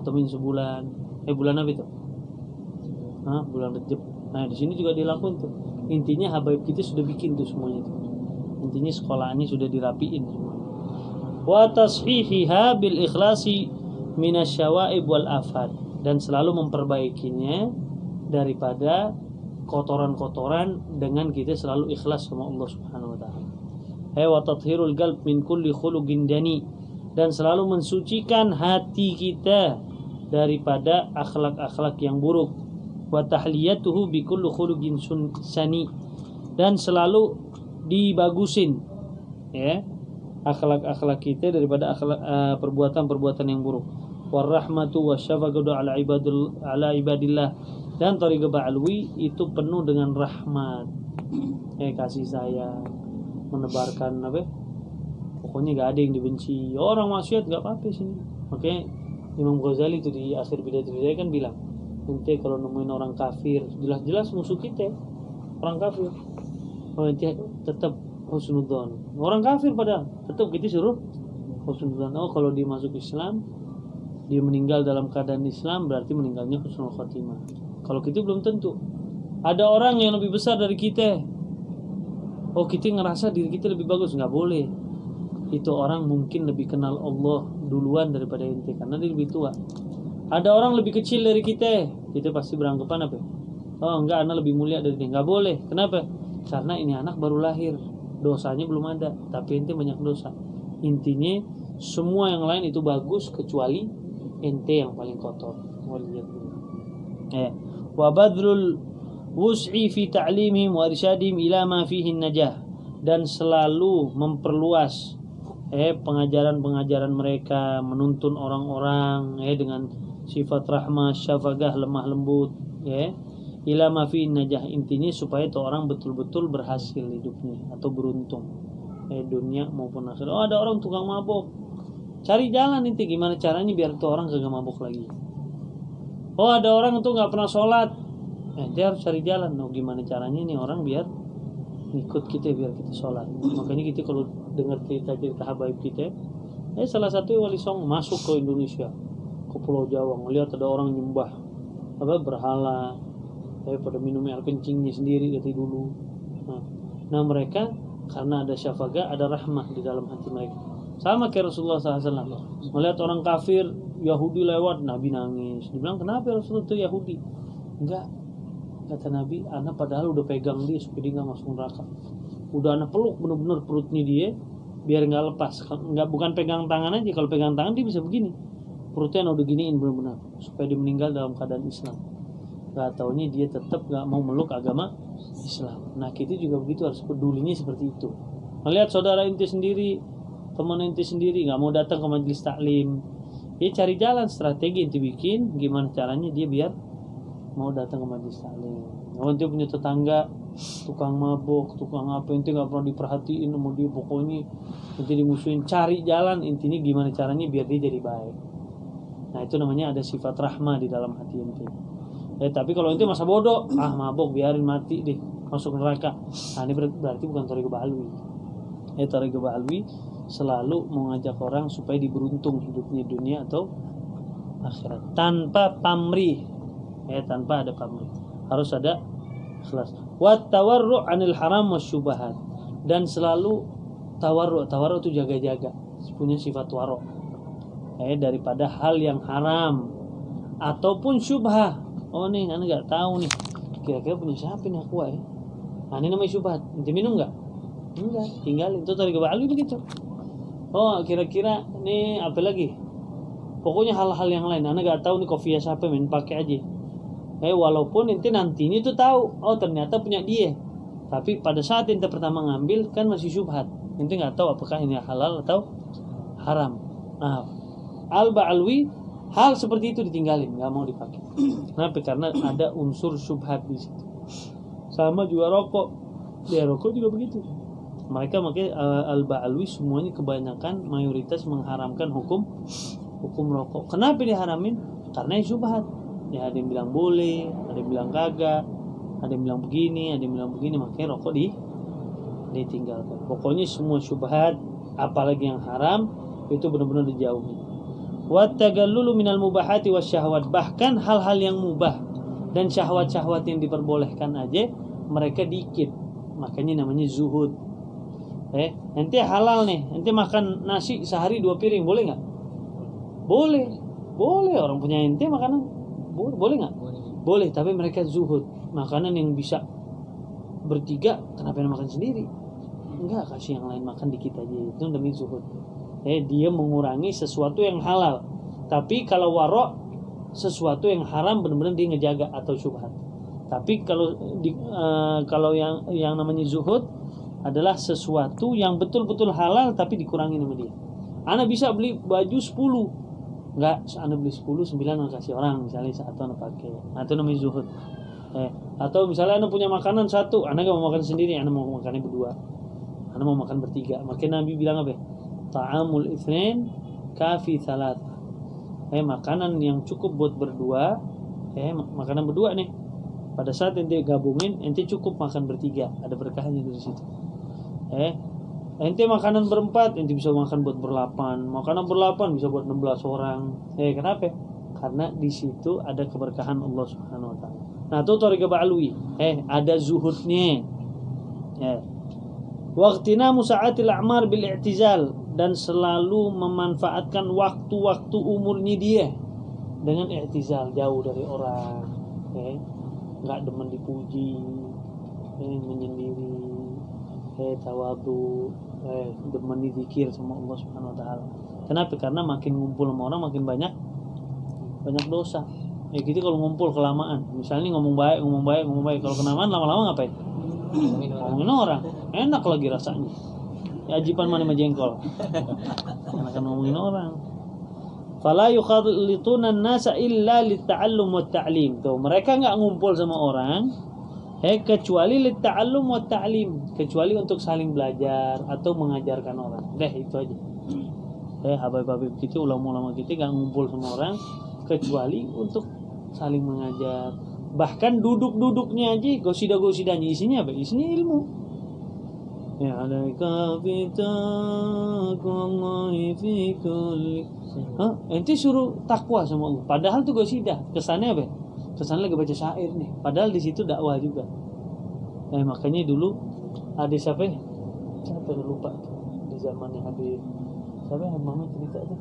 dipotongin sebulan. Bulan apa itu? Bulan Rejab. Nah, di sini juga dilakukan tuh. Intinya habaib kita sudah bikin tuh semuanya tuh. Intinya sekolahannya sudah dirapiin semua. Wa tashihiha bil ikhlasi minasyawaib wal afat, dan selalu memperbaikinya daripada kotoran-kotoran dengan kita selalu ikhlas sama Allah Subhanahu wa taala. Wa tathhirul qalb min kulli khuluqin dani, dan selalu mensucikan hati kita daripada akhlak-akhlak yang buruk. Wa tahliyatuhu bi kulli khuluqin sani, dan selalu dibagusin akhlak-akhlak kita daripada akhlak perbuatan-perbuatan yang buruk. Warahmatu wasyafaqatu ala ibadillah, dan thariqah ba'alwi itu penuh dengan rahmat, kasih sayang, menebarkan pokoknya gak ada yang dibenci. Orang maksiat gak apa-apa sini. Makanya Imam Ghazali itu di akhir Bidatul Hidayah kan bilang, nanti kalau nemuin orang kafir, jelas-jelas musuh kita orang kafir, nanti tetap husnudzon. Orang kafir padahal tetap kita suruh husnudzon. Kalau dia masuk Islam, dia meninggal dalam keadaan Islam, berarti meninggalnya husnul khatimah. Kalau kita belum tentu. Ada orang yang lebih besar dari kita, kita ngerasa diri kita lebih bagus. Nggak boleh. Itu orang mungkin lebih kenal Allah duluan daripada ente, karena dia lebih tua. Ada orang lebih kecil dari kita pasti beranggapan apa? Enggak, anak lebih mulia dari dia. Nggak boleh. Kenapa? Karena ini anak baru lahir, dosanya belum ada, tapi ente banyak dosa. Intinya semua yang lain itu bagus kecuali ente yang paling kotor. Wa badrul wus'i fi ta'limihim wa irsyadihim ila ma fihi najah, dan selalu memperluas pengajaran-pengajaran mereka, menuntun orang-orang dengan sifat rahmah, syafaqah, lemah lembut, ila ma fihi najah. Intinya supaya itu orang betul-betul berhasil hidupnya atau beruntung dunia maupun akhirat. Ada orang tukang mabok, cari jalan inti gimana caranya biar tuh orang kagak mabok lagi. Ada orang tuh nggak pernah sholat, dia harus cari jalan. Gimana caranya nih orang biar ikut kita biar kita sholat. Makanya kita kalau dengar cerita-cerita habaib kita, salah satu wali songo masuk ke Indonesia, ke Pulau Jawa, ngelihat ada orang nyembah berhala, pada minum air kencingnya sendiri dari dulu. Nah mereka karena ada syafaqah, ada rahmah di dalam hati mereka. Sama kayak Rasulullah SAW melihat orang kafir Yahudi lewat, Nabi nangis. Dia bilang, kenapa Rasulullah itu Yahudi? Enggak, kata Nabi, anak padahal udah pegang dia supaya dia gak masuk neraka. Udah anak peluk bener-bener perutnya dia biar gak lepas. Bukan pegang tangan aja. Kalau pegang tangan dia bisa begini, perutnya udah giniin bener-bener supaya dia meninggal dalam keadaan Islam. Gak taunya dia tetap gak mau meluk agama Islam. Nah kita juga begitu, harus pedulinya seperti itu. Melihat saudara inti sendiri, teman inti sendiri gak mau datang ke majelis taklim, dia cari jalan strategi inti bikin gimana caranya dia biar mau datang ke majelis taklim. Nanti punya tetangga tukang mabuk, tukang apa, inti gak pernah diperhatiin sama dia, pokoknya nanti dimusuhin. Cari jalan intinya gimana caranya biar dia jadi baik. Nah itu namanya ada sifat rahmah di dalam hati inti. Tapi kalau inti masa bodoh, mabuk biarin mati deh, masuk neraka. Nah ini berarti bukan thariqah ba'alwi. Thariqah ba'alwi selalu mengajak orang supaya diberuntung hidupnya dunia atau akhirat tanpa pamrih, tanpa ada pamrih, harus ada ikhlas. Wa tawarru' 'anil haram wasyubahat, dan selalu tawarru' itu jaga-jaga, punya sifat waro' daripada hal yang haram ataupun syubhah. Nih anda nggak tahu nih kira-kira punya siapa nih aku ini namanya syubhat, nanti minum nggak? Enggak, tinggalin. Itu thariqah ba'alwi begitu. Kira-kira nih apa lagi? Pokoknya hal-hal yang lain. Anda gak tahu nih kopiah siapa, main pakai aja. Walaupun nantinya itu tahu, ternyata punya dia. Tapi pada saat ente pertama ngambil kan masih syubhat. Ente gak tahu apakah ini halal atau haram. Nah, al-ba'alwi hal seperti itu ditinggalin, gak mau dipakai. Kenapa? Karena ada unsur syubhat di situ. Sama juga rokok. Rokok juga begitu. Mereka makanya al-ba'alwi semuanya kebanyakan mayoritas mengharamkan hukum rokok. Kenapa diharamin? Karena syubhat. Ada yang bilang boleh, ada yang bilang kagak, ada yang bilang begini, ada yang bilang begini, makanya rokok ditinggalkan. Pokoknya semua syubhat, apalagi yang haram, itu benar-benar dijauhi. wa tagallulu minal mubahati wasyahwat, bahkan hal-hal yang mubah dan syahwat-syahwat yang diperbolehkan aja mereka dikit, makanya namanya zuhud. Ente halal nih, ente makan nasi sehari 2 piring, boleh nggak? Boleh, orang punya ente makanan boleh nggak? Boleh, tapi mereka zuhud. Makanan yang bisa bertiga, kenapa yang makan sendiri? Enggak, kasih yang lain makan dikit aja. Itu demi zuhud. Dia mengurangi sesuatu yang halal. Tapi kalau warok, sesuatu yang haram benar-benar dia ngejaga atau syubhat. Tapi kalau yang namanya zuhud adalah sesuatu yang betul-betul halal tapi dikurangi nama dia. Ana bisa beli baju 10. Enggak, ana beli 10, 9 ana kasih orang, misalnya satu ana pakai. Nah, itu namanya zuhud. Atau misalnya ana punya makanan satu, ana enggak mau makan sendiri, ana mau makannya berdua. Ana mau makan bertiga. Makanya Nabi bilang apa? Ta'amul itsnain kafi tsalatsa. Makanan yang cukup buat berdua, makanan berdua nih. Pada saat ente gabungin, ente cukup makan bertiga, ada berkahnya dari situ. Ente makanan berempat, ente bisa makan buat berlapan. Makanan berlapan bisa buat 16 orang. Kenapa? Karena di situ ada keberkahan Allah Subhanahu wa taala. Nah, itu thariqah ba'alwi. Ada zuhudnya. Waqtina musa'atil a'mar bil i'tizal, dan selalu memanfaatkan waktu-waktu umurnya dia dengan i'tizal, jauh dari orang. Enggak demen dipuji, menyendiri. Tawadu, demen zikir sama Allah Subhanahu wa taala. Kenapa? Karena makin ngumpul sama orang makin banyak dosa. Gitu kalau ngumpul kelamaan. Misalnya ngomong baik, kalau kenamaan lama-lama ngapain? Ngomongin orang. Enak lagi rasanya. Ajiban mana sama jengkol. Enakan ngomongin orang. Fala yukhalituna an-nasa illa lit-ta'allum wat-ta'lim. Tuh, mereka enggak ngumpul sama orang kecuali lit-ta'allum wa ta'lim, kecuali untuk saling belajar atau mengajarkan orang. Itu aja. Habib-habib kita, ulama-ulama kita enggak ngumpul sama orang kecuali untuk saling mengajar. Bahkan duduk-duduknya aja, gosida-gosidanya isinya apa? Isinya ilmu. Alaika bitaqwallahi fi kulli. Ente suruh takwa sama Allah. Padahal tuh gosida, kesannya apa? Kesannya lagi baca syair nih, padahal di situ dakwah juga. Makanya dulu ada siapa lupa tuh, di zamannya Habib mama cerita tuh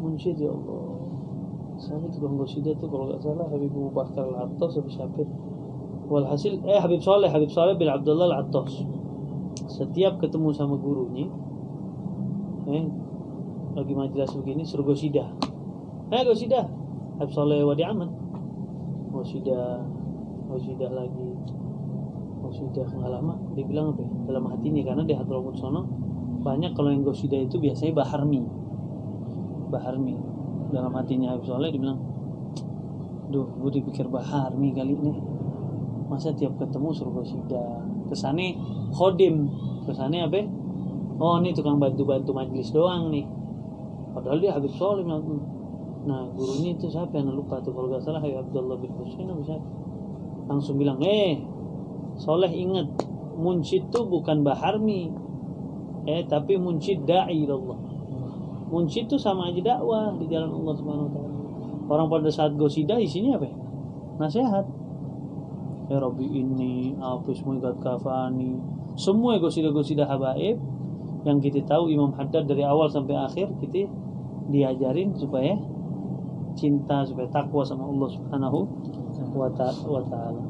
munsyid ya Allah, siapa tukang qasidah tuh kalau nggak salah Habib Abu Bakar Al-Attas atau siapa. Walhasil Habib Saleh bin Abdullah Al-Attas setiap ketemu sama gurunya lagi majelis begini suruh qasidah. Qasidah Habib Saleh Wadi Aman, qasidah lagi, qasidah nggak lama dia bilang apa dalam hatinya, karena di Hadramut sono banyak kalau yang qasidah itu biasanya baharmi dalam hatinya Habib Saleh. Dia bilang, gue dipikir baharmi kali ini, masa tiap ketemu suruh qasidah. Kesane khodim, kesane apa? Ini tukang bantu majelis doang nih, padahal dia Habib Saleh. Nah, gurunya itu siapa yang lupa tuh, kalau gak salah Habib Abdullah bin Husain atau siapa. Langsung bilang, Soleh ingat, munsyid itu bukan baharmi, tapi munsyid da'i Allah. Munsyid itu sama aja dakwah di jalan Allah Subhanahu wa taala. Orang pada saat qasidah isinya apa? Nasihat. Ya Rabbi ini, hafis muidat kafani. Semua qasidah habaib yang kita tahu Imam Haddad dari awal sampai akhir kita diajarin supaya cinta, supaya takwa sama Allah Subhanahu wa taala.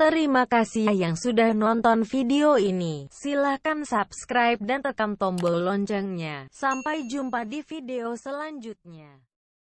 Terima kasih yang sudah nonton video ini. Silahkan subscribe dan tekan tombol loncengnya. Sampai jumpa di video selanjutnya.